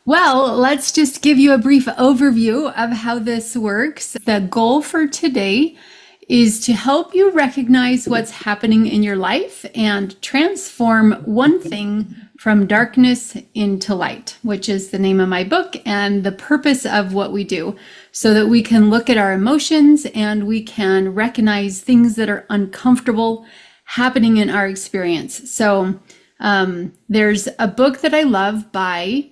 Well, let's just give you a brief overview of how this works. The goal for today is to help you recognize what's happening in your life and transform one thing from darkness into light, which is the name of my book and the purpose of what we do, so that we can look at our emotions and we can recognize things that are uncomfortable happening in our experience. So there's a book that I love by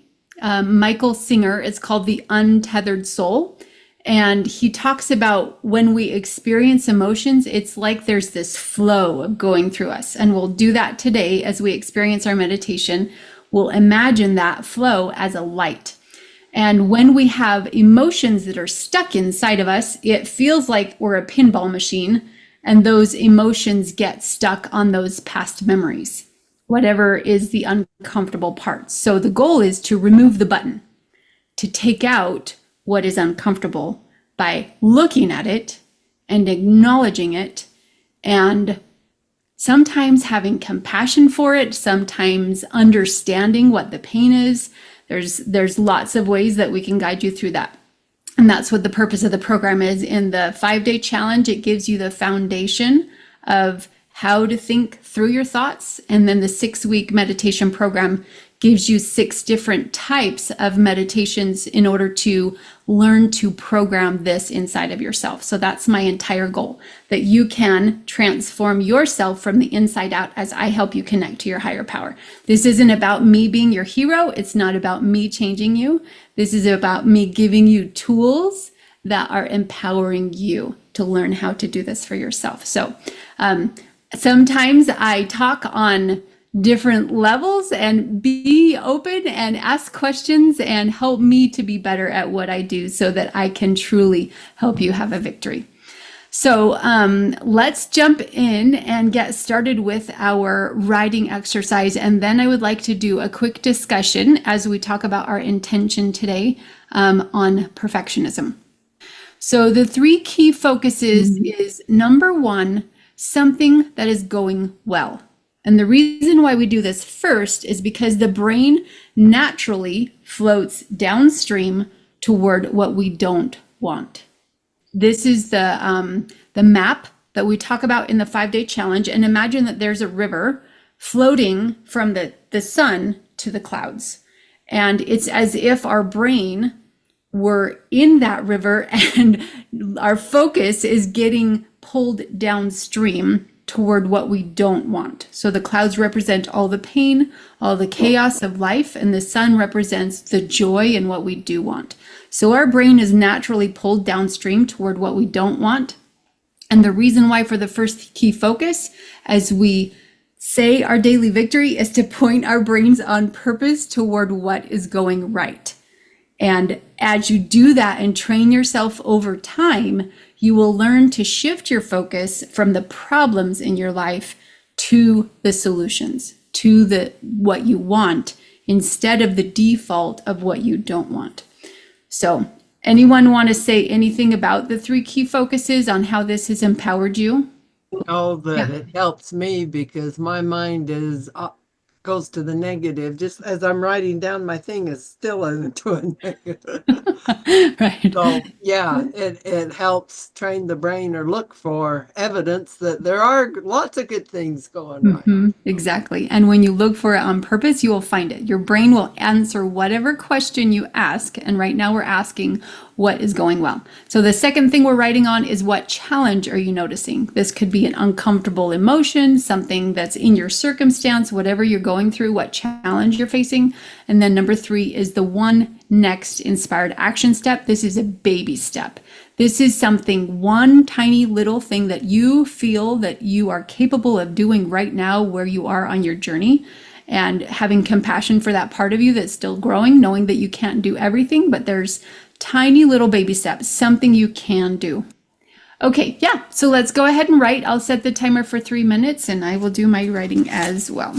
Michael Singer. It's called The Untethered Soul. And he talks about when we experience emotions, it's like there's this flow going through us. And we'll do that today as we experience our meditation. We'll imagine that flow as a light. And when we have emotions that are stuck inside of us, it feels like we're a pinball machine, and those emotions get stuck on those past memories, whatever is the uncomfortable parts. So the goal is to remove the button, to take out what is uncomfortable by looking at it and acknowledging it, and sometimes having compassion for it, sometimes understanding what the pain is. There's lots of ways that we can guide you through that. And that's what the purpose of the program is. In the 5-day challenge, it gives you the foundation of how to think through your thoughts. And then the 6-week meditation program gives you 6 different types of meditations in order to learn to program this inside of yourself. So that's my entire goal, that you can transform yourself from the inside out as I help you connect to your higher power. This isn't about me being your hero. It's not about me changing you. This is about me giving you tools that are empowering you to learn how to do this for yourself. So sometimes I talk on different levels, and be open and ask questions and help me to be better at what I do so that I can truly help you have a victory. So let's jump in and get started with our writing exercise. And then I would like to do a quick discussion as we talk about our intention today on perfectionism. So the 3 key focuses is number 1, something that is going well. And the reason why we do this first is because the brain naturally floats downstream toward what we don't want. This is the map that we talk about in the 5-day challenge. And imagine that there's a river floating from the sun to the clouds. And it's as if our brain were in that river and our focus is getting pulled downstream toward what we don't want. So the clouds represent all the pain, all the chaos of life, and the sun represents the joy and what we do want. So our brain is naturally pulled downstream toward what we don't want. And the reason why for the first key focus, as we say our daily victory, is to point our brains on purpose toward what is going right. And as you do that and train yourself over time, you will learn to shift your focus from the problems in your life to the solutions, to what you want, instead of the default of what you don't want. So, anyone want to say anything about the 3 key focuses on how this has empowered you? Oh, that it helps me because my mind goes to the negative. Just as I'm writing down, my thing is still into a negative. Right. So yeah, it helps train the brain or look for evidence that there are lots of good things going on. Exactly. And when you look for it on purpose, you will find it. Your brain will answer whatever question you ask. And right now we're asking, what is going well? So the second thing we're writing on is, what challenge are you noticing? This could be an uncomfortable emotion, something that's in your circumstance, whatever you're going through, what challenge you're facing. And then number 3 is the one next inspired action step. This is a baby step. This is something, one tiny little thing that you feel that you are capable of doing right now where you are on your journey, and having compassion for that part of you that's still growing, knowing that you can't do everything, but there's tiny little baby steps, something you can do. Okay, yeah, so let's go ahead and write. I'll set the timer for 3 minutes and I will do my writing as well.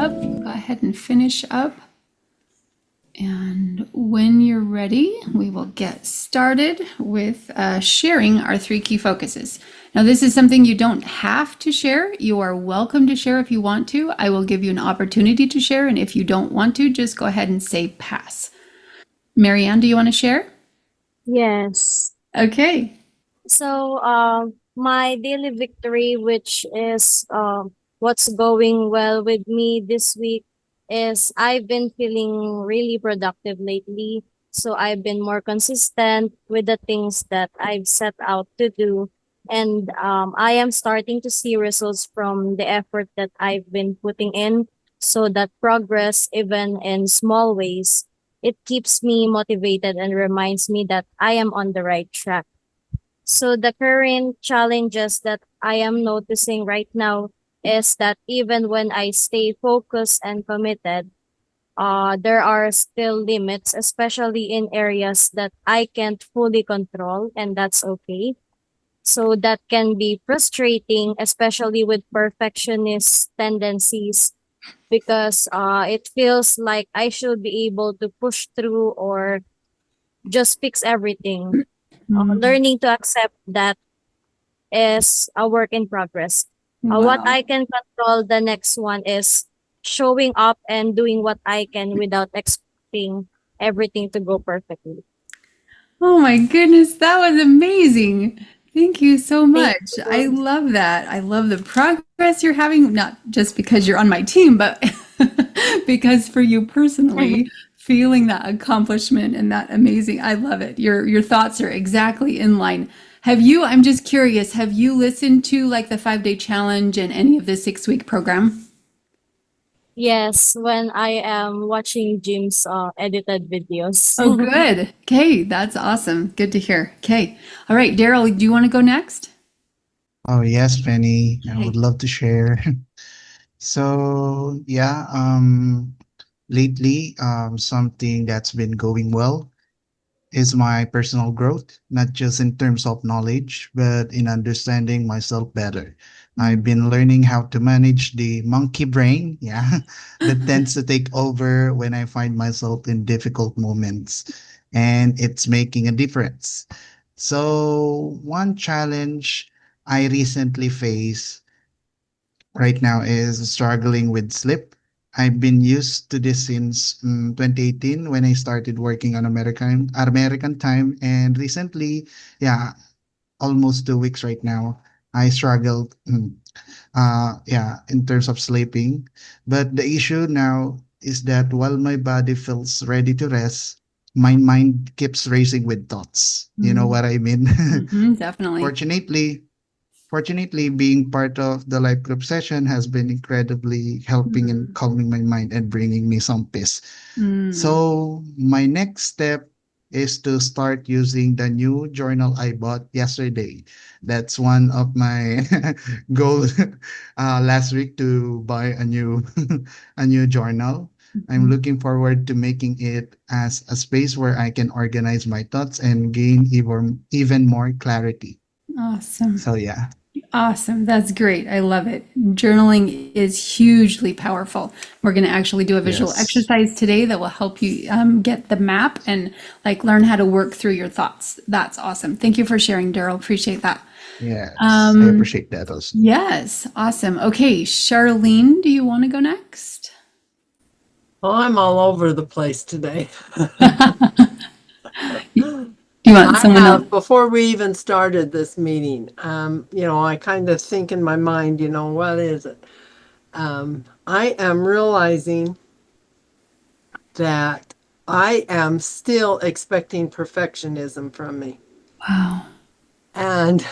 up. Go ahead and finish up. And when you're ready, we will get started with sharing our three key focuses. Now, this is something you don't have to share. You are welcome to share if you want to. I will give you an opportunity to share. And if you don't want to, just go ahead and say pass. Marianne, do you want to share? Yes. Okay. So, my daily victory, which is what's going well with me this week, is I've been feeling really productive lately. So, I've been more consistent with the things that I've set out to do. And I am starting to see results from the effort that I've been putting in. So, that progress, even in small ways, it keeps me motivated and reminds me that I am on the right track. So the current challenges that I am noticing right now is that even when I stay focused and committed, there are still limits, especially in areas that I can't fully control, and that's okay. So that can be frustrating, especially with perfectionist tendencies, because it feels like I should be able to push through or just fix everything. Mm, Learning to accept that is a work in progress. What wow. I can control, the next one is showing up and doing what I can without expecting everything to go perfectly. Oh my goodness, that was amazing. Thank you so Thank much. I you. love that. I love the progress you're having, not just because you're on my team, but because for you personally, feeling that accomplishment and that amazing. I love it. Your thoughts are exactly in line. Have you, I'm just curious, have you listened to like the 5 day challenge and any of the 6 week program? Yes, when I am watching Jim's edited videos. Oh, good. Okay, that's awesome. Good to hear. Okay. All right, Daryl, do you want to go next? Oh, yes, Penny. I would Okay. love to share. So, yeah, lately, something that's been going well is my personal growth, not just in terms of knowledge, but in understanding myself better. I've been learning how to manage the monkey brain, yeah, that tends to take over when I find myself in difficult moments, and it's making a difference. So, one challenge I recently faced right now is struggling with sleep. I've been used to this since 2018 when I started working on American time, and recently, yeah, almost 2 weeks right now, I struggled, yeah, in terms of sleeping. But the issue now is that while my body feels ready to rest, my mind keeps racing with thoughts. You know what I mean? Mm-hmm, definitely. Fortunately, Fortunately, being part of the life group session has been incredibly helping in calming my mind and bringing me some peace. Mm. So, my next step is to start using the new journal I bought yesterday. That's one of my goals last week to buy a new a new journal. I'm looking forward to making it as a space where I can organize my thoughts and gain even more clarity. Awesome. So yeah. Awesome. That's great. I love it. Journaling is hugely powerful. We're going to actually do a visual Yes. exercise today that will help you get the map and like learn how to work through your thoughts. That's awesome. Thank you for sharing, Daryl. Appreciate that. Yes, I appreciate that also. Yes. Awesome. Okay. Charlene, do you want to go next? Well, I'm all over the place today. You want I someone else? have, before we even started this meeting, I kind of think in my mind, what is it? I am realizing that I am still expecting perfectionism from me. Wow. And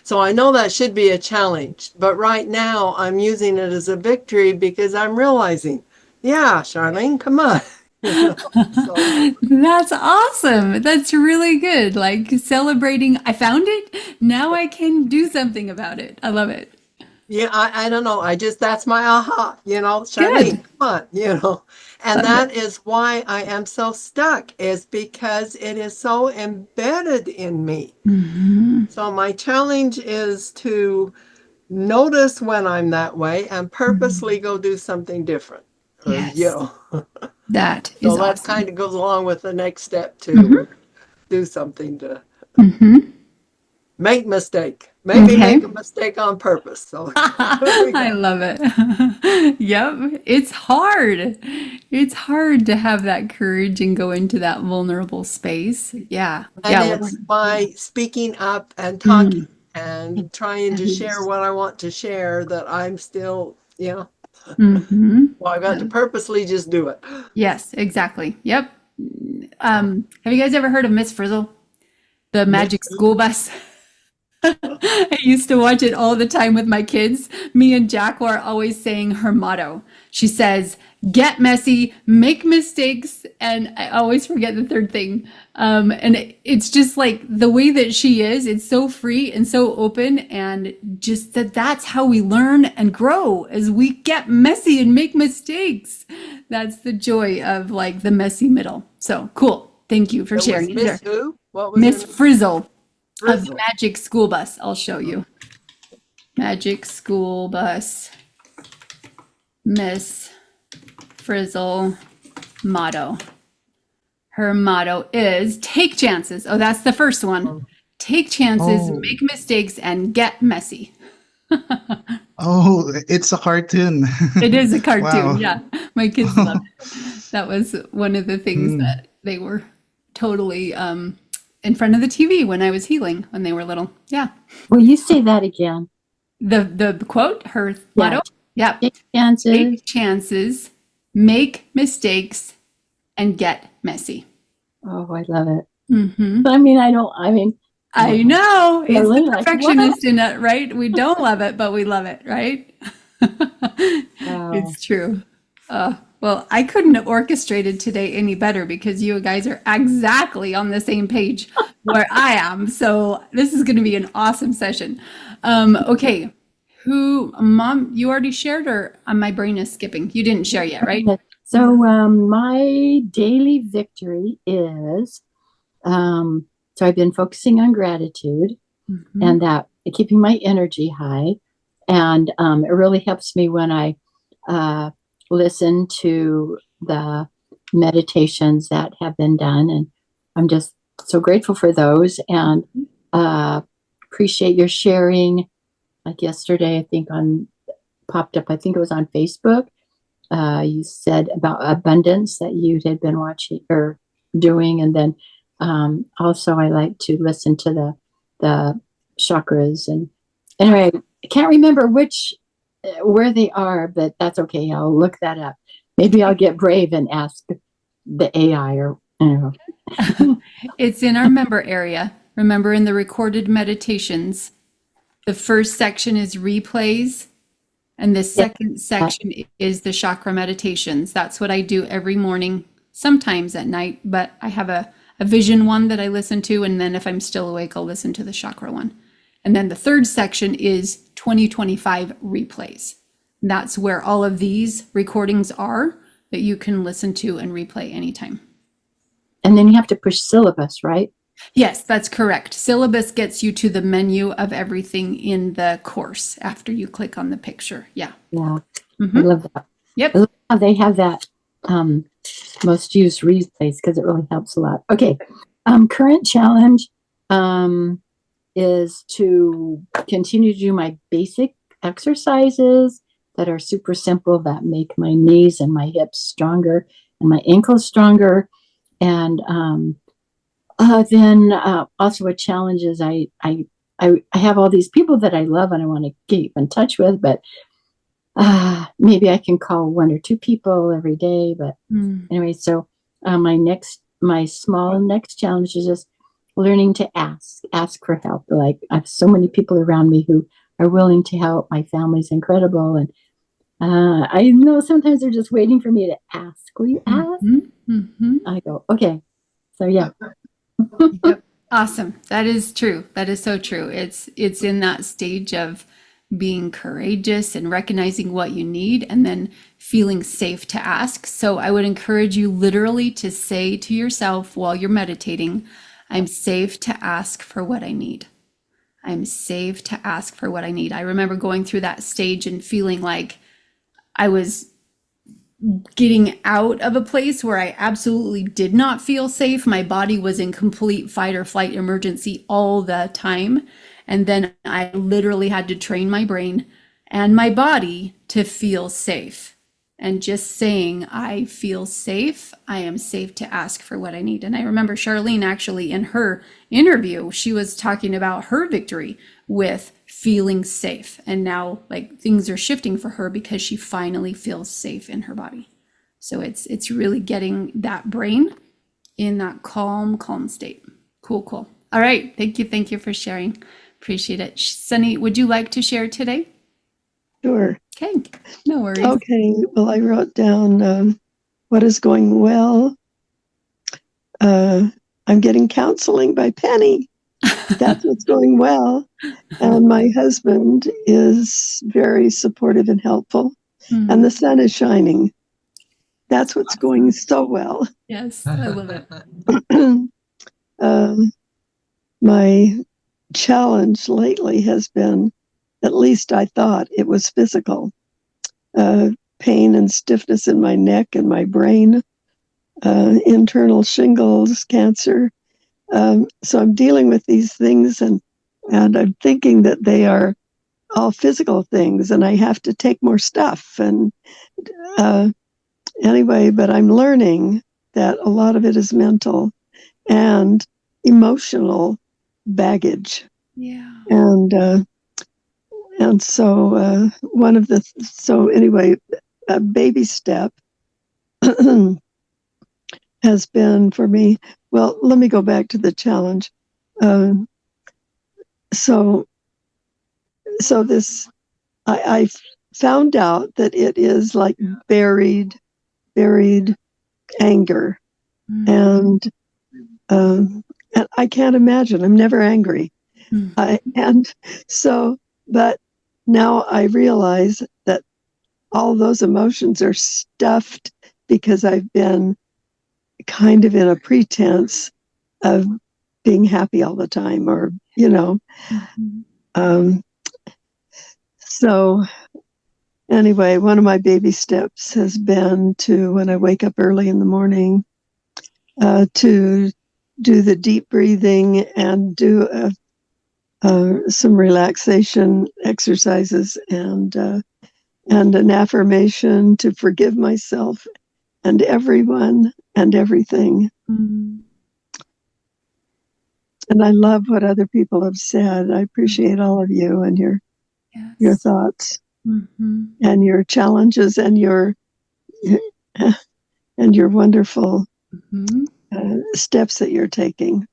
so I know that should be a challenge, but right now I'm using it as a victory because I'm realizing, yeah, Charlene, come on. So That's awesome. That's really good. Like celebrating, I found it. Now I can do something about it. I love it. yeah, I don't know. That's my aha, Good. Charlene, come on, And Love it. that is why I am so stuck, is because it is so embedded in me. Hmm. So my challenge is to notice when I'm that way and purposely go do something different. Or, Yes. That so is that awesome. kind of goes along with the next step to do something to make mistake. Maybe Okay. make a mistake on purpose. So I love it. Yep. It's hard. It's hard to have that courage and go into that vulnerable space. Yeah. and Yeah. it's by speaking up and Mm. talking and trying to share what I want to share that I'm still, Mm-hmm. well, I've got to purposely just do it. Yes, exactly. Yep. Have you guys ever heard of Miss Frizzle, the magic school bus? I used to watch it all the time with my kids. Me and Jack were always saying her motto. She says, get messy, make mistakes, and I always forget the third thing. It's just like the way that she is, it's so free and so open, and just that's how we learn and grow as we get messy and make mistakes. That's the joy of like the messy middle. So cool. Thank you for It was sharing. Miss who? What was Miss her name? Frizzle of the Frizzle. Magic School Bus. I'll show you. Magic School Bus. Miss Frizzle motto. Her motto is take chances. Oh, that's the first one. Take chances, Oh, make mistakes, and get messy. oh, it's a cartoon. It is a cartoon. Wow. Yeah. My kids love it. That was one of the things Mm. that they were totally in front of the TV when I was healing when they were little. Yeah. Will you say that again? The quote, her motto. Yeah. Take chances. Take chances, make mistakes, and get messy. Oh, I love it. Hmm. But I mean, I mean, I know. It's Really? the Like, perfectionist in it, right? We don't love it, but we love it, right? wow. It's true. Well, I couldn't have orchestrated today any better because you guys are exactly on the same page where I am. So this is going to be an awesome session. Okay. Mom, you already shared, or my brain is skipping? You didn't share yet, right? So my daily victory is, so I've been focusing on gratitude Mhm. and that keeping my energy high. And it really helps me when I listen to the meditations that have been done. And I'm just so grateful for those and appreciate your sharing. Like yesterday, I think popped up, I think it was on Facebook. You said about abundance that you had been watching or doing. And then also I like to listen to the chakras. And anyway, I can't remember where they are, but that's okay. I'll look that up. Maybe I'll get brave and ask the AI or I don't know. It's in our member area. Remember, in the recorded meditations, the first section is replays, and the second section is the chakra meditations. That's what I do every morning, sometimes at night, but I have a vision one that I listen to, and then if I'm still awake, I'll listen to the chakra one. And then the third section is 2025 replays. That's where all of these recordings are that you can listen to and replay anytime. And then you have to push syllabus, right? Yes, that's correct. Syllabus gets you to the menu of everything in the course after you click on the picture. Yeah. Yeah. I Mhm. love that. Yep. I love how they have that most used replays because it really helps a lot. Okay. Current challenge is to continue to do my basic exercises that are super simple that make my knees and my hips stronger and my ankles stronger. And then also a challenge is I have all these people that I love and I want to keep in touch with, but maybe I can call one or two people every day. But anyway, so my small next challenge is just learning to ask for help. Like I have so many people around me who are willing to help. My family's incredible, and I know sometimes they're just waiting for me to ask. Will you ask? Mm-hmm. I go, okay. So yeah. Yep. Awesome. That is true. That is so true. It's in that stage of being courageous and recognizing what you need and then feeling safe to ask. So I would encourage you literally to say to yourself while you're meditating, I'm safe to ask for what I need. I'm safe to ask for what I need. I remember going through that stage and feeling like I was getting out of a place where I absolutely did not feel safe. My body was in complete fight or flight emergency all the time. And then I literally had to train my brain and my body to feel safe. And just saying, I feel safe, I am safe to ask for what I need. And I remember Charlene actually in her interview, she was talking about her victory with feeling safe. And now like things are shifting for her because she finally feels safe in her body. So it's really getting that brain in that calm state. Cool. All right. Thank you for sharing. Appreciate it. Sunny, would you like to share today? Sure. Okay. No worries. Okay. Well, I wrote down what is going well. I'm getting counseling by Penny. That's what's going well. And my husband is very supportive and helpful. And the sun is shining. That's what's going so well. Yes, I love it. My challenge lately has been, at least I thought it was physical. Pain and stiffness in my neck and my brain, internal shingles, cancer. So I'm dealing with these things and I'm thinking that they are all physical things and I have to take more stuff. And anyway, but I'm learning that a lot of it is mental and emotional baggage. Yeah. And so so anyway, a baby step has been for me. Well, let me go back to the challenge. So this, I found out that it is like buried anger, and I can't imagine. I'm never angry, but now I realize that all those emotions are stuffed because I've been kind of in a pretense of being happy all the time, or so anyway, one of my baby steps has been to, when I wake up early in the morning, to do the deep breathing and do some relaxation exercises and an affirmation to forgive myself and everyone and everything. And I love what other people have said. I appreciate all of you and your thoughts and your challenges and your wonderful steps that you're taking.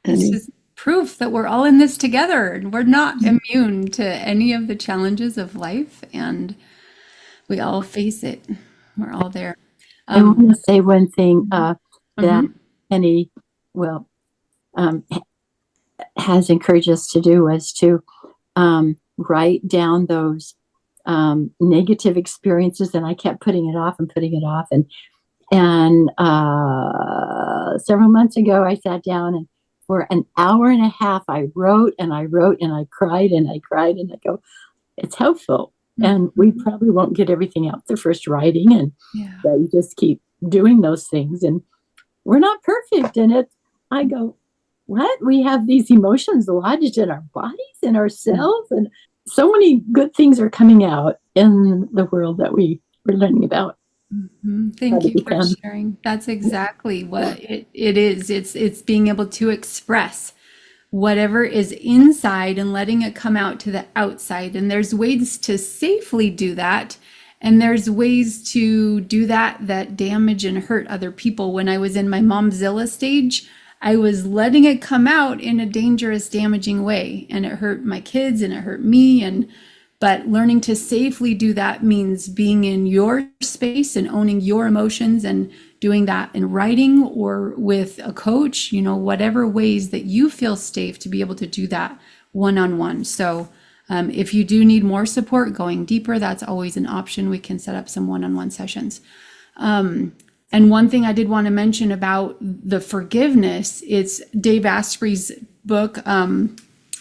It's just proof that we're all in this together and we're not immune to any of the challenges of life, and we all face it. We're all there. I want to say one thing that Penny, has encouraged us to do, was to write down those negative experiences. And I kept putting it off. And several months ago, I sat down and for an hour and a half, I wrote and I cried and I go, it's helpful. And we probably won't get everything out the first writing, and you just keep doing those things. And we're not perfect. And I go, what? We have these emotions lodged in our bodies, in ourselves, and so many good things are coming out in the world that we're learning about. Thank you for sharing. That's exactly what it is. It's being able to express whatever is inside and letting it come out to the outside. And there's ways to safely do that. And there's ways to do that damage and hurt other people. When I was in my Momzilla stage, I was letting it come out in a dangerous, damaging way. And it hurt my kids and it hurt me. But learning to safely do that means being in your space and owning your emotions, and doing that in writing or with a coach, whatever ways that you feel safe to be able to do that one-on-one. So if you do need more support going deeper, that's always an option. We can set up some one-on-one sessions. And one thing I did want to mention about the forgiveness, it's Dave Asprey's book,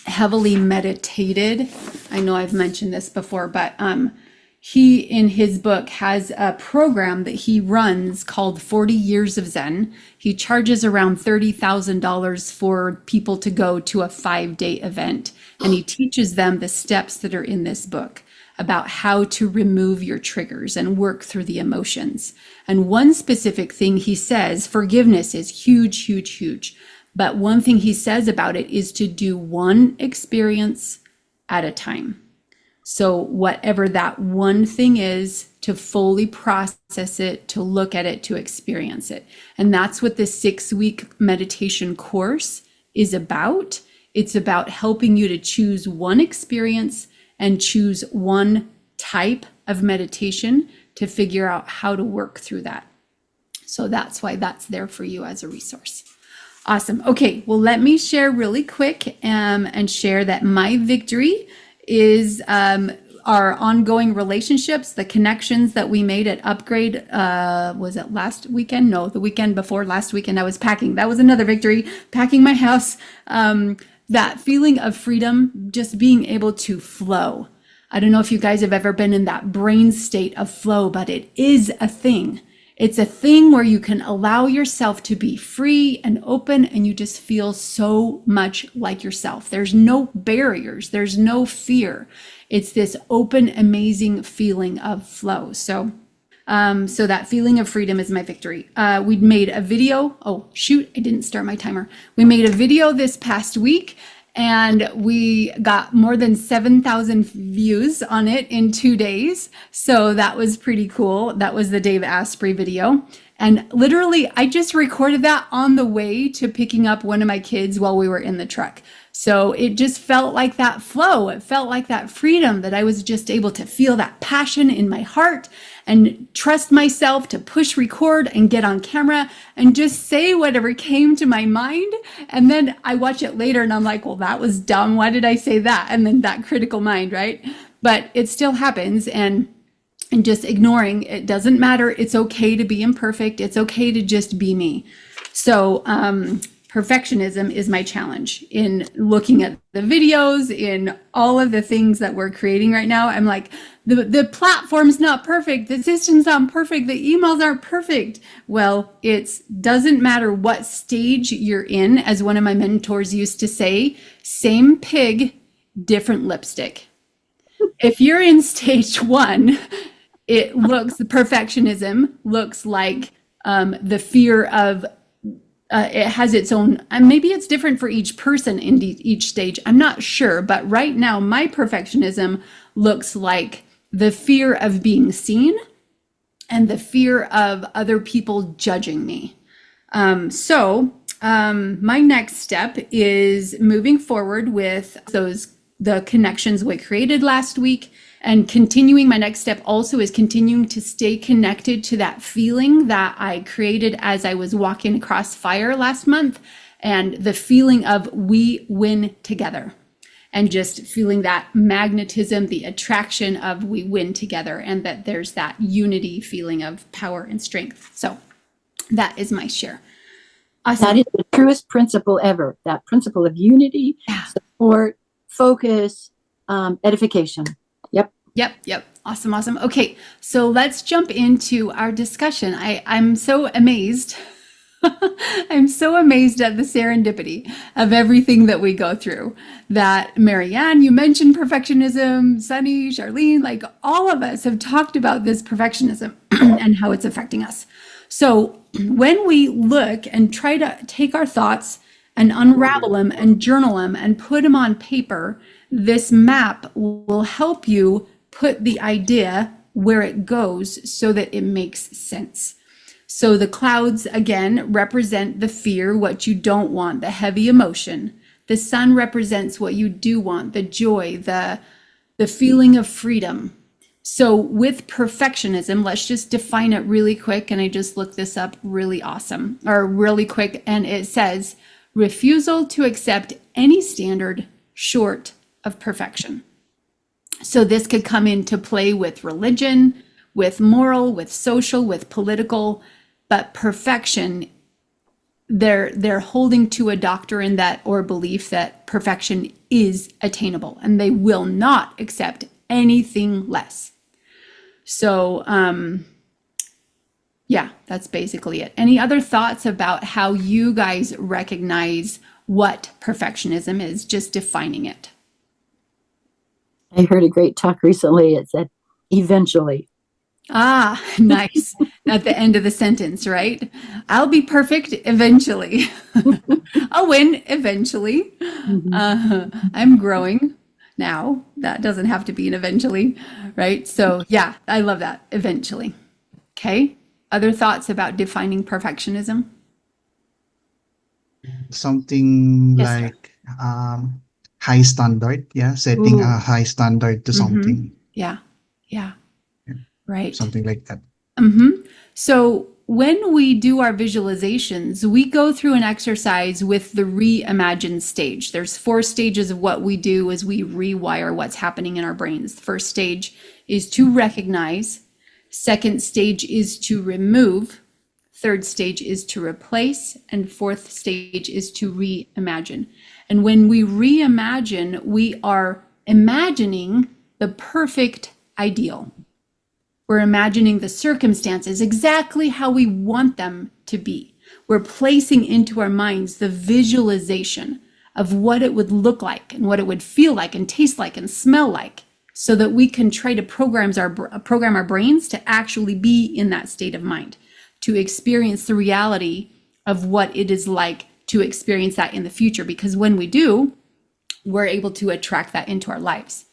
heavily meditated. I know I've mentioned this before, but he in his book has a program that he runs called 40 Years of Zen. He charges around $30,000 for people to go to a 5-day event, and he teaches them the steps that are in this book about how to remove your triggers and work through the emotions. And one specific thing he says, forgiveness is huge, huge, huge. But one thing he says about it is to do one experience at a time. So whatever that one thing is, to fully process it, to look at it, to experience it. And that's what the 6-week meditation course is about. It's about helping you to choose one experience and choose one type of meditation to figure out how to work through that. So that's why that's there for you as a resource. Awesome. Okay, well, let me share really quick and share that my victory is our ongoing relationships, the connections that we made at Upgrade. Was it last weekend? No, the weekend before last weekend I was packing. That was another victory, packing my house. That feeling of freedom, just being able to flow. I don't know if you guys have ever been in that brain state of flow, but it is a thing. It's a thing where you can allow yourself to be free and open, and you just feel so much like yourself. There's no barriers. There's no fear. It's this open, amazing feeling of flow. So that feeling of freedom is my victory. We made a video. Oh, shoot, I didn't start my timer. We made a video this past week, and we got more than 7,000 views on it in 2 days. So that was pretty cool. That was the Dave Asprey video. And literally, I just recorded that on the way to picking up one of my kids while we were in the truck. So it just felt like that flow. It felt like that freedom, that I was just able to feel that passion in my heart and trust myself to push record and get on camera and just say whatever came to my mind. And then I watch it later and I'm like, well, that was dumb. Why did I say that? And then that critical mind, right? But it still happens. And just ignoring it doesn't matter. It's okay to be imperfect. It's okay to just be me. So perfectionism is my challenge in looking at the videos, in all of the things that we're creating right now. I'm like, the platform's not perfect. The system's not perfect. The emails aren't perfect. Well, it doesn't matter what stage you're in. As one of my mentors used to say, same pig, different lipstick. If you're in stage 1, the perfectionism looks like the fear of, it has its own, and maybe it's different for each person in each stage. I'm not sure, but right now my perfectionism looks like the fear of being seen and the fear of other people judging me. My next step is moving forward with the connections we created last week. And continuing, my next step also is continuing to stay connected to that feeling that I created as I was walking across fire last month, and the feeling of we win together, and just feeling that magnetism, the attraction of we win together, and that there's that unity feeling of power and strength. So that is my share. Awesome. That is the truest principle ever. That principle of unity, support, focus, edification. Yep. Awesome. Okay, so let's jump into our discussion. I'm so amazed. I'm so amazed at the serendipity of everything that we go through. That Marianne, you mentioned perfectionism, Sunny, Charlene, like all of us have talked about this perfectionism and how it's affecting us. So when we look and try to take our thoughts and unravel them and journal them and put them on paper, this map will help you put the idea where it goes so that it makes sense. So the clouds, again, represent the fear, what you don't want, the heavy emotion. The sun represents what you do want, the joy, the feeling of freedom. So with perfectionism, let's just define it really quick. And I just looked this up really quick. And it says, refusal to accept any standard short of perfection. So this could come into play with religion, with moral, with social, with political, but perfection, they're holding to a doctrine that or belief that perfection is attainable, and they will not accept anything less. So yeah, that's basically it. Any other thoughts about how you guys recognize what perfectionism is, just defining it? I heard a great talk recently. It said, eventually. Ah, nice. At the end of the sentence, right? I'll be perfect eventually. I'll win eventually. I'm growing now. That doesn't have to be an eventually, right? So, yeah, I love that. Eventually. Okay. Other thoughts about defining perfectionism? Something Yes, sir. like high standard. Yeah, setting Ooh. a high standard to something. Yeah. Yeah. Yeah, Right. something like that. So when we do our visualizations, we go through an exercise with the reimagine stage. There's 4 stages of what we do as we rewire what's happening in our brains. The first stage is to recognize. Second stage is to remove. Third stage is to replace. And fourth stage is to reimagine. And when we reimagine, we are imagining the perfect ideal. We're imagining the circumstances exactly how we want them to be. We're placing into our minds the visualization of what it would look like and what it would feel like and taste like and smell like, so that we can try to program our brains to actually be in that state of mind, to experience the reality of what it is like to experience that in the future. Because when we do, we're able to attract that into our lives.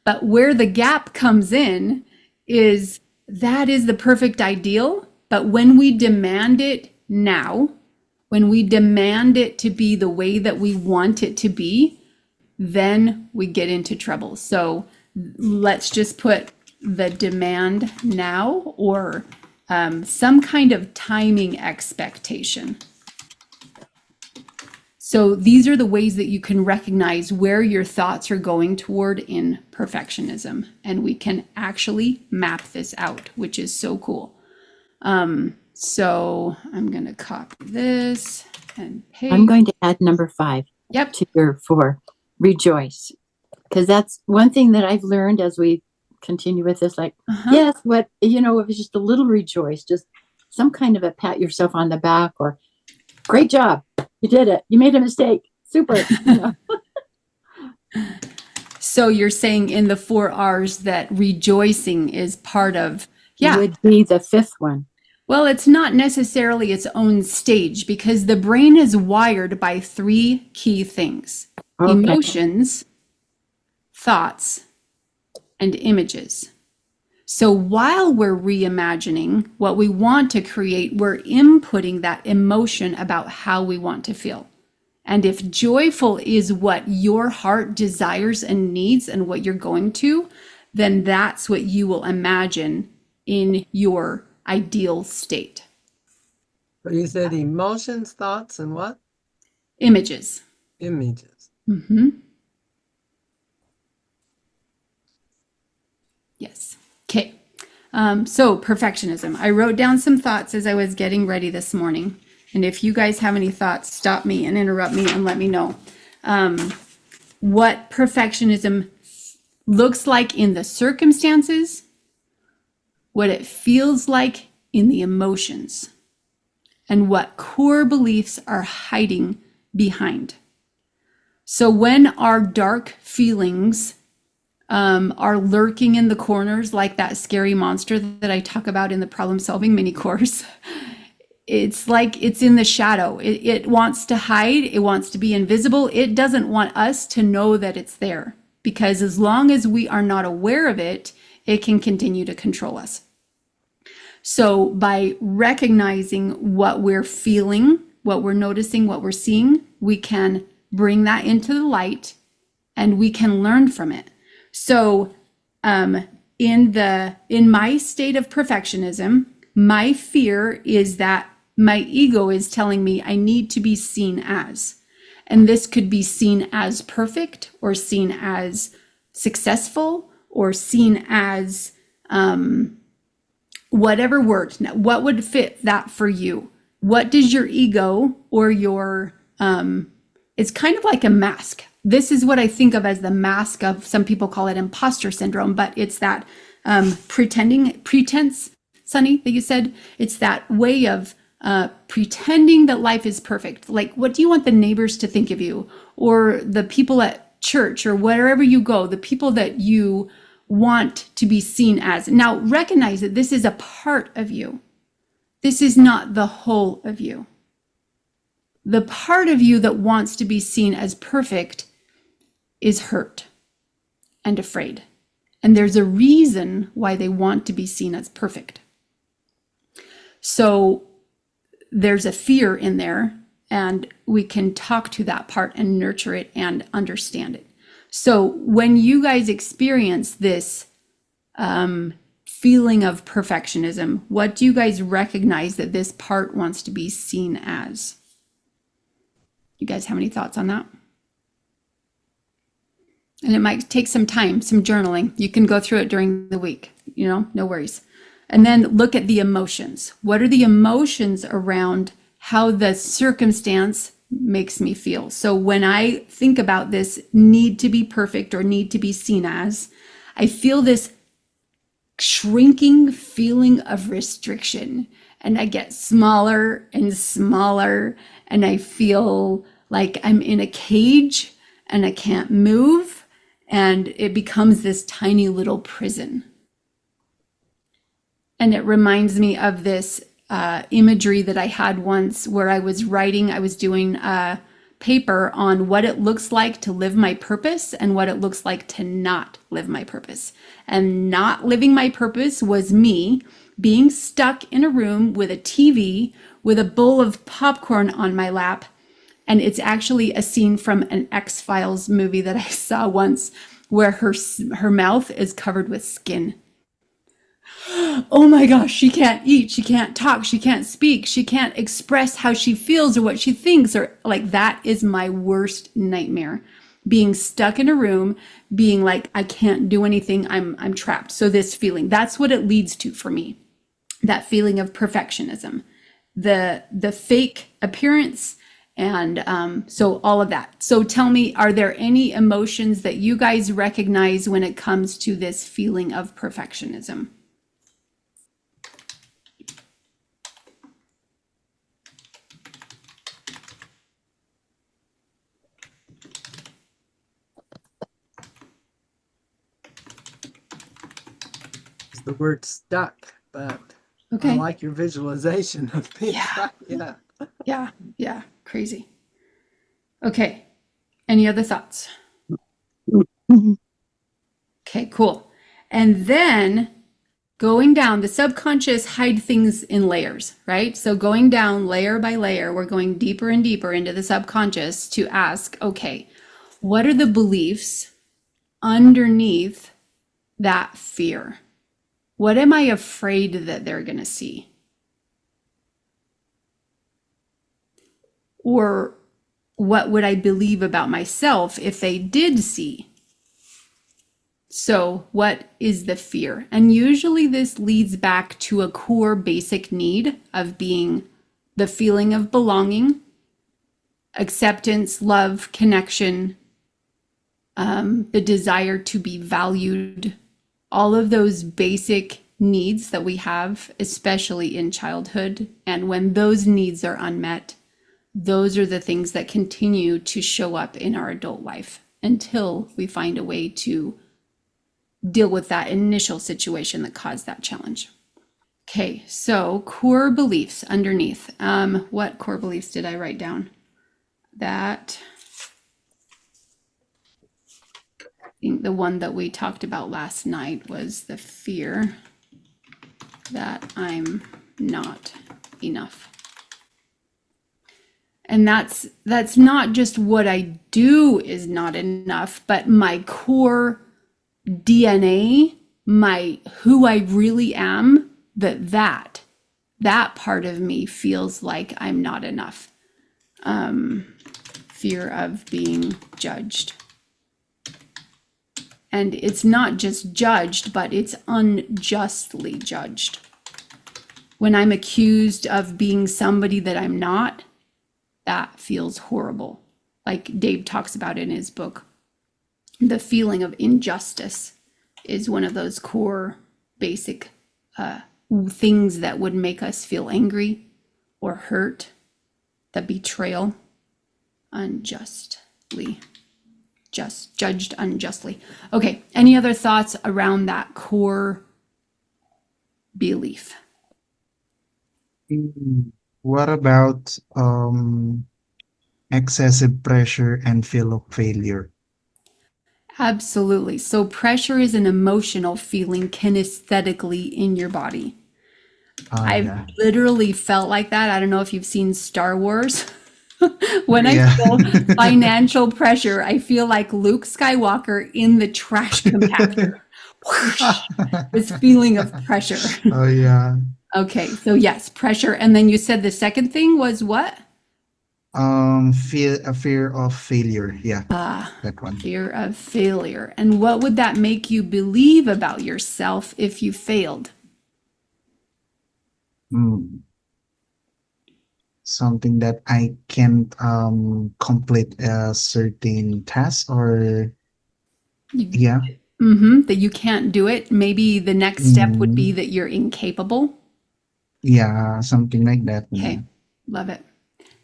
But where the gap comes in is that is the perfect ideal. But when we demand it now, when we demand it to be the way that we want it to be, then we get into trouble. So let's just put the demand now, or some kind of timing expectation. So these are the ways that you can recognize where your thoughts are going toward in perfectionism. And we can actually map this out, which is so cool. So I'm going to copy this and paste. I'm going to add number 5 Yep. to your 4, rejoice. Because that's one thing that I've learned as we continue with this. Like, yes, what, if it's just a little rejoice, just some kind of a pat yourself on the back, or great job. You did it. You made a mistake. Super. So you're saying in the 4 R's that rejoicing is part of, Would be the 5th one. Well, it's not necessarily its own stage, because the brain is wired by 3 key things: emotions, thoughts, and images. So while we're reimagining what we want to create, we're inputting that emotion about how we want to feel. And if joyful is what your heart desires and needs and what you're going to, then that's what you will imagine in your ideal state. So you said emotions, thoughts, and what? Images. Images. Yes. Okay. So perfectionism. I wrote down some thoughts as I was getting ready this morning. And if you guys have any thoughts, stop me and interrupt me and let me know. What perfectionism looks like in the circumstances, what it feels like in the emotions, and what core beliefs are hiding behind. So when our dark feelings are lurking in the corners, like that scary monster that I talk about in the problem solving mini course, it's like it's in the shadow. It wants to hide. It wants to be invisible. It doesn't want us to know that it's there, because as long as we are not aware of it, it can continue to control us. So by recognizing what we're feeling, what we're noticing, what we're seeing, we can bring that into the light and we can learn from it. So in my state of perfectionism, my fear is that my ego is telling me I need to be seen as. And this could be seen as perfect, or seen as successful, or seen as whatever word. Now, what would fit that for you? what does your ego or your, it's kind of like a mask. This is what I think of as the mask of, some people call it imposter syndrome, but it's that pretense, Sunny, that you said. It's that way of pretending that life is perfect. Like, what do you want the neighbors to think of you, or the people at church, or wherever you go, the people that you want to be seen as? Now, recognize that this is a part of you. This is not the whole of you. The part of you that wants to be seen as perfect is hurt and afraid. And there's a reason why they want to be seen as perfect. So there's a fear in there, and we can talk to that part and nurture it and understand it. So when you guys experience this feeling of perfectionism, what do you guys recognize that this part wants to be seen as? You guys have any thoughts on that? And it might take some time, some journaling. You can go through it during the week, no worries. And then look at the emotions. What are the emotions around how the circumstance makes me feel? So when I think about this need to be perfect or need to be seen as, I feel this shrinking feeling of restriction, and I get smaller and smaller, and I feel like I'm in a cage and I can't move, and it becomes this tiny little prison. And it reminds me of this imagery that I had once where I was doing a paper on what it looks like to live my purpose and what it looks like to not live my purpose. And not living my purpose was me being stuck in a room with a TV with a bowl of popcorn on my lap. And it's actually a scene from an X-Files movie that I saw once where her mouth is covered with skin. Oh my gosh, she can't eat, she can't talk, she can't speak, she can't express how she feels or what she thinks, or like, that is my worst nightmare. Being stuck in a room, being like, I can't do anything, I'm trapped. So this feeling, that's what it leads to for me. That feeling of perfectionism, the fake appearance, and so all of that. So tell me, are there any emotions that you guys recognize when it comes to this feeling of perfectionism? The word stuck, but Okay. I like your visualization of being stuck. Yeah, crazy. Okay, any other thoughts? Okay, cool. And then going down, the subconscious hide things in layers, right? So going down layer by layer, we're going deeper and deeper into the subconscious to ask, okay, what are the beliefs underneath that fear? What am I afraid that they're going to see? Or what would I believe about myself if they did see? So what is the fear? And usually this leads back to a core basic need of being the feeling of belonging, acceptance, love, connection, the desire to be valued, all of those basic needs that we have, especially in childhood. And when those needs are unmet, those are the things that continue to show up in our adult life until we find a way to deal with that initial situation that caused that challenge. Okay, so core beliefs underneath. What core beliefs did I write down? That, I think the one that we talked about last night was the fear that I'm not enough. And that's not just what I do is not enough, but my core DNA, my who I really am, that part of me feels like I'm not enough. Fear of being judged. And it's not just judged, but it's unjustly judged. When I'm accused of being somebody that I'm not, that feels horrible. Like Dave talks about in his book, the feeling of injustice is one of those core basic things that would make us feel angry or hurt. The betrayal, unjustly, just judged unjustly. Okay, any other thoughts around that core belief? What about excessive pressure and feel of failure? Absolutely. So pressure is an emotional feeling kinesthetically in your body. I've Yeah. literally felt like that. I don't know if you've seen Star Wars. When I Yeah. feel financial pressure, I feel like Luke Skywalker in the trash compactor. Whoosh, this feeling of pressure. Oh yeah. Okay, so yes, pressure. And then you said the second thing was what? Fear of failure. Yeah, that one. Fear of failure. And what would that make you believe about yourself if you failed? Mm. Something that I can't complete a certain task or yeah. That you can't do it. Maybe the next step would be Mm, that you're incapable. yeah, something like that. Okay, love it.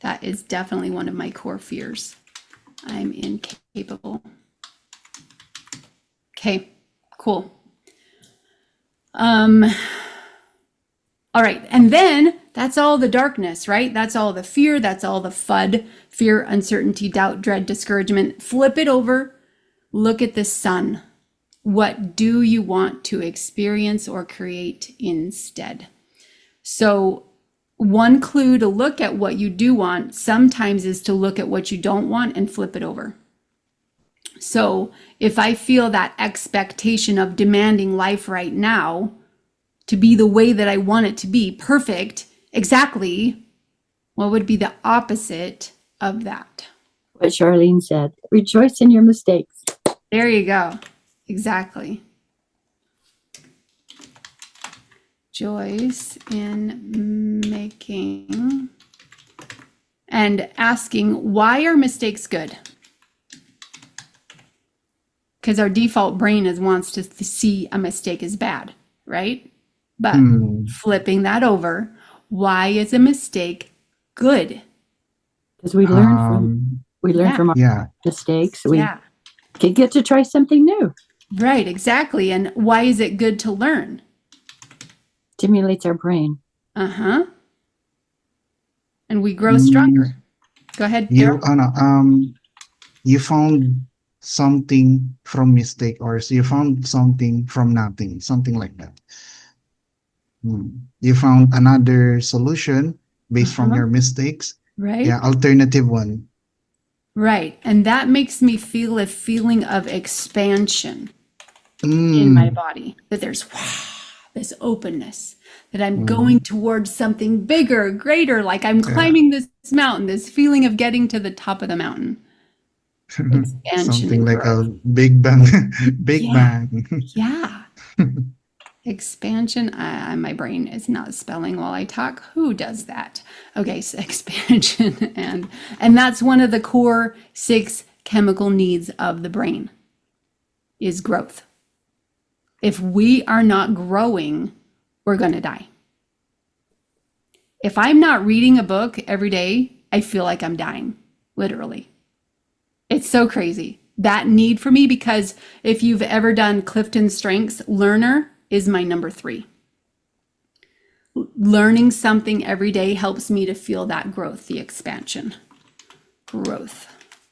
That is definitely one of my core fears. I'm incapable. Okay, cool. All right, and then that's all the darkness, right? That's all the fear, that's all the FUD, fear, uncertainty, doubt, dread, discouragement. Flip it over, look at the sun. What do you want to experience or create instead? So one clue to look at what you do want sometimes is to look at what you don't want and flip it over. So if I feel that expectation of demanding life right now to be the way that I want it to be, perfect, exactly, what would be the opposite of that? What Charlene said, rejoice in your mistakes. There you go. Exactly. Joyce in making and asking, why are mistakes good? Because our default brain wants to see a mistake as bad, right? But flipping that over, why is a mistake good? Because we learn from our Yeah. mistakes. We Yeah, can get to try something new. right, exactly. And why is it good to learn? Stimulates our brain. Uh-huh. And we grow stronger. Go ahead, Daryl. You found something from mistake, or you found something from nothing, something like that. You found another solution based from your mistakes. Right? Yeah, alternative one. Right. And that makes me feel a feeling of expansion in my body, that there's this openness, that I'm going towards something bigger, greater, like I'm climbing this mountain, this feeling of getting to the top of the mountain. Expansion Something and like growth. a big bang, big Yeah. bang. Yeah. Expansion. My brain is not spelling while I talk. Who does that? Okay, so expansion and that's one of the core 6 chemical needs of the brain is growth. If we are not growing, we're going to die. If I'm not reading a book every day, I feel like I'm dying, literally. It's so crazy. That need for me, because if you've ever done Clifton Strengths, learner is my number 3. Learning something every day helps me to feel that growth, the expansion. Growth.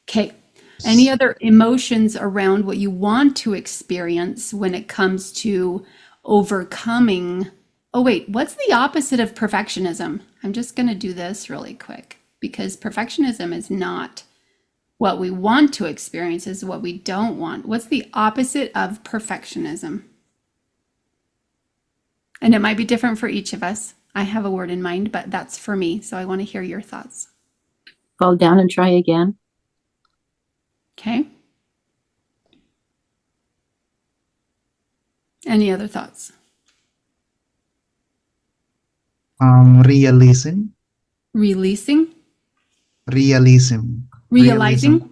Okay. Any other emotions around what you want to experience when it comes to overcoming? Oh, wait, what's the opposite of perfectionism? I'm just going to do this really quick, because perfectionism is not what we want to experience, is what we don't want. What's the opposite of perfectionism? And it might be different for each of us. I have a word in mind, but that's for me. So I want to hear your thoughts. Fall down and try again. Okay. Any other thoughts? Realism. Releasing? Realism. Realism. Realizing? Oh,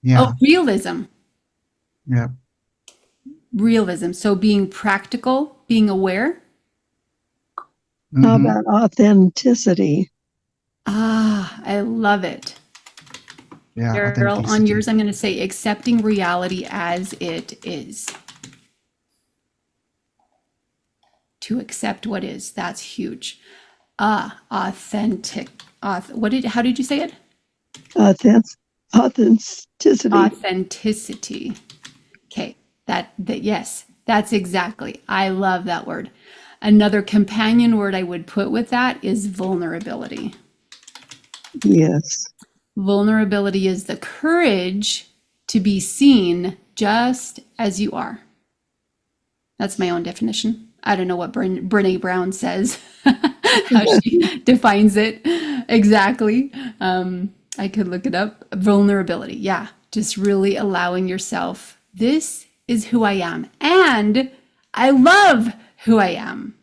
Yeah. realism. Yeah. Realism. So being practical, being aware. How Mm-hmm. about authenticity? Ah, I love it. Yeah. Daryl, on Authenticity. yours, I'm going to say accepting reality as it is. To accept what is. That's huge. Authentic. How did you say it? Authenticity. Authenticity. Okay. Yes, that's exactly. I love that word. Another companion word I would put with that is vulnerability. Yes. Vulnerability is the courage to be seen just as you are. That's my own definition. I don't know what Brene Brown says, how she defines it exactly. I could look it up. Vulnerability. Yeah. Just really allowing yourself, this is who I am. And I love who I am.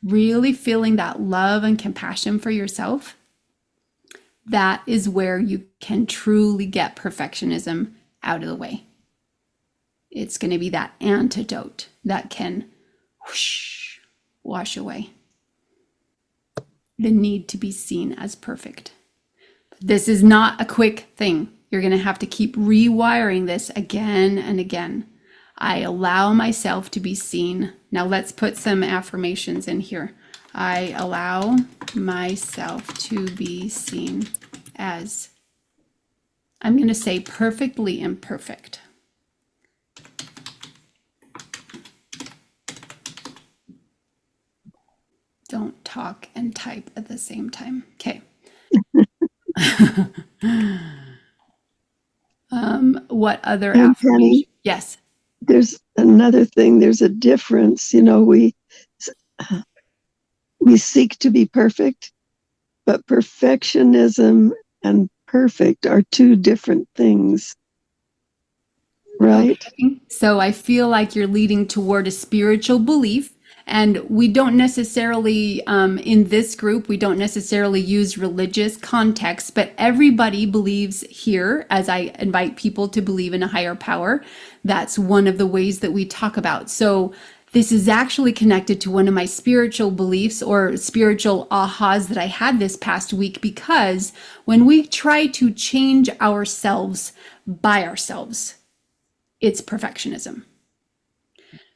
Really feeling that love and compassion for yourself. That is where you can truly get perfectionism out of the way. It's going to be that antidote that can whoosh, wash away the need to be seen as perfect. This is not a quick thing. You're going to have to keep rewiring this again and again. I allow myself to be seen. Now let's put some affirmations in here. I allow myself to be seen as, I'm going to say, perfectly imperfect. Don't talk and type at the same time. Okay. What other And affirmation? Penny, Yes. there's another thing. There's a difference. We seek to be perfect, but perfectionism and perfect are two different things, right? Okay. So I feel like you're leading toward a spiritual belief. And we don't necessarily, in this group, we don't necessarily use religious context, but everybody believes here, as I invite people to believe in a higher power. That's one of the ways that we talk about. So this is actually connected to one of my spiritual beliefs or spiritual ahas that I had this past week, because when we try to change ourselves by ourselves, it's perfectionism.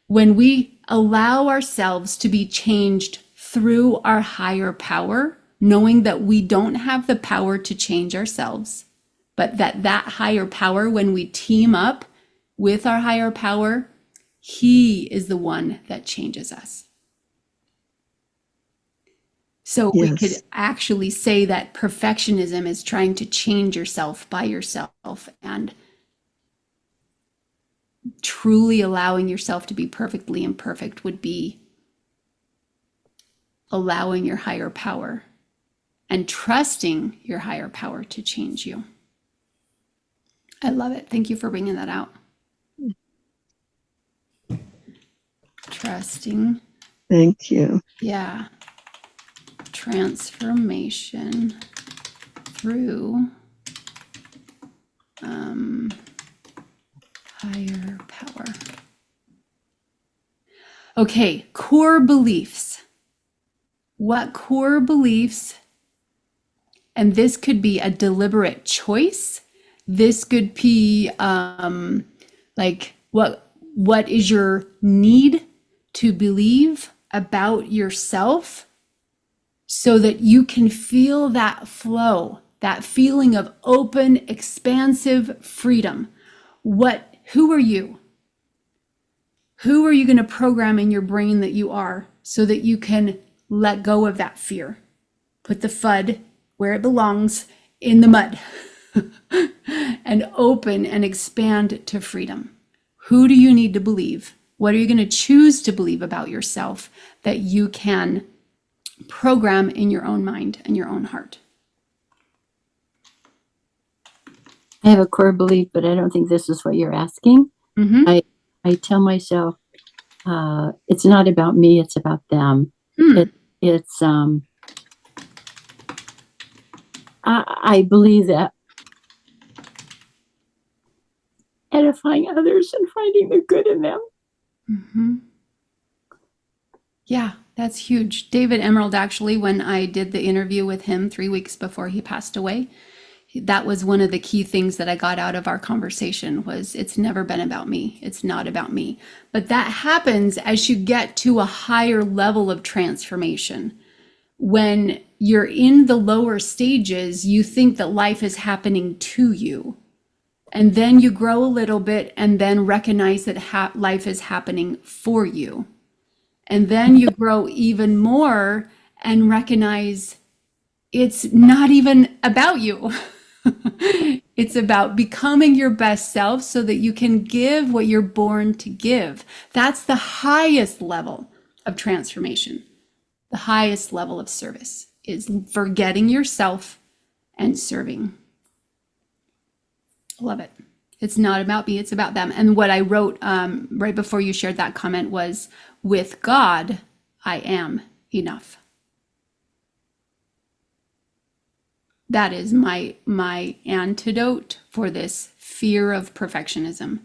When we allow ourselves to be changed through our higher power, knowing that we don't have the power to change ourselves, but that higher power, when we team up with our higher power, he is the one that changes us. So we could Yes. actually say that perfectionism is trying to change yourself by yourself, and truly allowing yourself to be perfectly imperfect would be allowing your higher power and trusting your higher power to change you. I love it. Thank you for bringing that out. Trusting. Thank you. Yeah. Transformation through higher power. Okay, core beliefs. What core beliefs, and this could be a deliberate choice. This could be like what is your need to believe about yourself so that you can feel that flow, that feeling of open, expansive freedom. Who are you? Who are you going to program in your brain that you are so that you can let go of that fear? Put the FUD where it belongs, in the mud, and open and expand to freedom. Who do you need to believe? What are you going to choose to believe about yourself that you can program in your own mind and your own heart? I have a core belief, but I don't think this is what you're asking. Mm-hmm. I tell myself, it's not about me, it's about them. It's I believe that edifying others and finding the good in them. Mm-hmm. Yeah, that's huge. David Emerald, actually, when I did the interview with him 3 weeks before he passed away, that was one of the key things that I got out of our conversation was it's never been about me. It's not about me. But that happens as you get to a higher level of transformation. When you're in the lower stages, you think that life is happening to you. And then you grow a little bit and then recognize that life is happening for you. And then you grow even more and recognize it's not even about you. It's about becoming your best self so that you can give what you're born to give. That's the highest level of transformation. The highest level of service is forgetting yourself and serving. Love it. It's not about me, it's about them. And what I wrote right before you shared that comment was, with God, I am enough. That is my antidote for this fear of perfectionism.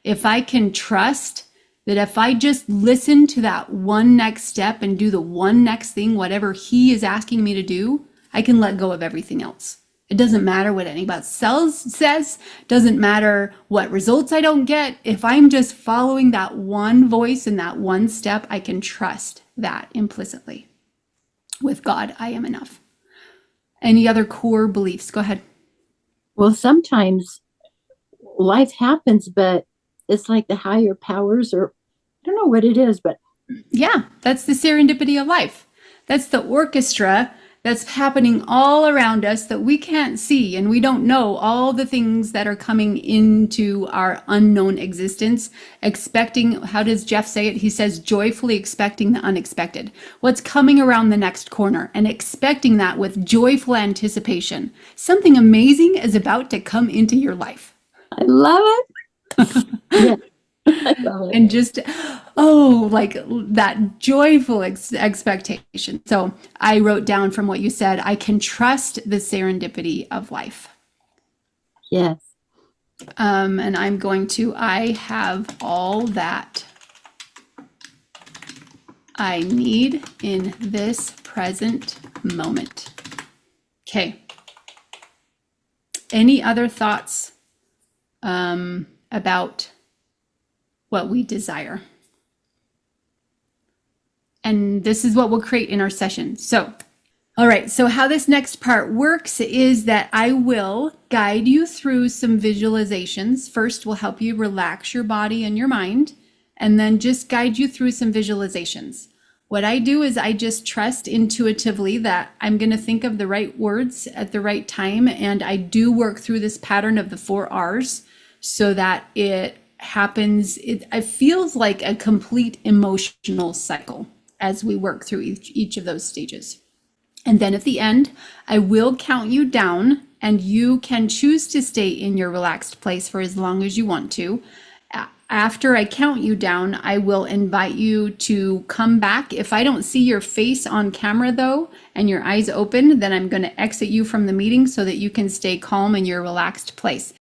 If I can trust that if I just listen to that one next step and do the one next thing, whatever he is asking me to do, I can let go of everything else. It doesn't matter what anybody else says, doesn't matter what results I don't get. If I'm just following that one voice and that one step, I can trust that implicitly. With God, I am enough. Any other core beliefs? Go ahead. Well, sometimes life happens, but it's like the higher powers, or I don't know what it is, but yeah, that's the serendipity of life. That's the orchestra that's happening all around us that we can't see, and we don't know all the things that are coming into our unknown existence, expecting, how does Jeff say it? He says, joyfully expecting the unexpected. What's coming around the next corner, and expecting that with joyful anticipation. Something amazing is about to come into your life. I love it. Yeah. I love it. And just, like that joyful expectation. So I wrote down from what you said, I can trust the serendipity of life. Yes. And I'm going to, I have all that I need in this present moment. Okay. Any other thoughts about what we desire? And this is what we'll create in our session. So, all right, so how this next part works is that I will guide you through some visualizations. First, we'll help you relax your body and your mind, and then just guide you through some visualizations. What I do is I just trust intuitively that I'm going to think of the right words at the right time, and I do work through this pattern of the 4 R's so that it happens, it feels like a complete emotional cycle as we work through each of those stages. And then at the end, I will count you down, and you can choose to stay in your relaxed place for as long as you want to. After I count you down, I will invite you to come back. If I don't see your face on camera though, and your eyes open, then I'm going to exit you from the meeting so that you can stay calm in your relaxed place.